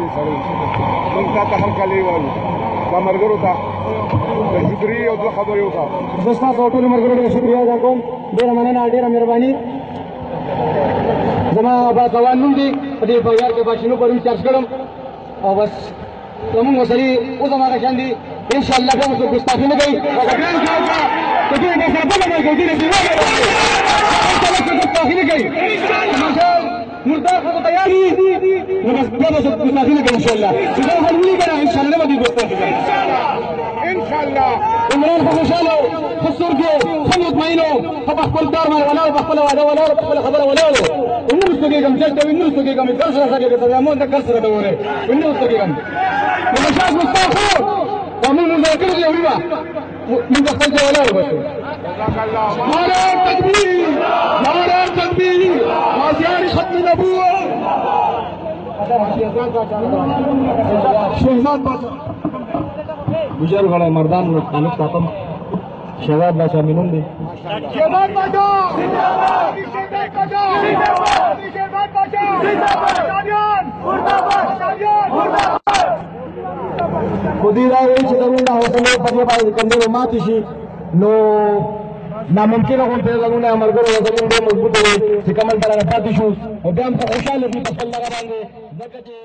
دي سړی موږ تا هر کله وایو دا مرګرو ته د شکرې او دوه خبرې وکړه. زه ستاسو ټولو ملګرو ته شکریه ادا کوم. ډېره مننه، ډېره مهرباني. زما باسوال نوم دی، په دې بازار کې باشینو پرون چارج کړم او بس زمونږ مسلې اوس هماغه شان دي. انشاءالله که اوس ګستاخي نه کوي ګستاخي نه کوي مردار خو تیار دي نو بس بیا به ګستاخي نه کوي انشاءالله. چې دا حل ولیکه انشاءالله به دې ګستاخي کوي انشاءالله. عمران خو خوشحاله و، ښه سترګې و، ښه مطمئن و، ښه په خپل کار باندې ولاړ و، په خپله واده ولاړ و، په خپله خبره ولاړ و. نه رسته کېږم چل ته وي نه رسته کېږم کر سره سره کېږم زمون ته کر سره ته وری نه رسته کېږم. نو مشاهد مستاق خو دا موږ مونځ کړو دي وړي موږ خپل ځای ولاړ وبسو. نعره تکبیر، نعره تکبیر، غازیان ختم نبوت. شهزاد باچا گجر غړی مردان تعلق ساتم. شهزاد باچا مې نوم دی. شهزاد باچا زنده‌باد، شهزاد باچا زنده‌باد، شهزاد باچا زنده‌باد، شادیان مرداباد، شادیان مرداباد. خو دې دا وایي چې زموږ دا حوصلې په دې باندې کمزورې ماتې شي نو ناممکنه غوندې زموږ ملګرو زموږ ډېر مضبوط وي چې کمل ته رانه پاتې شو او بیا هم خوشحاله دي په خپل دغه باندې ځکه چې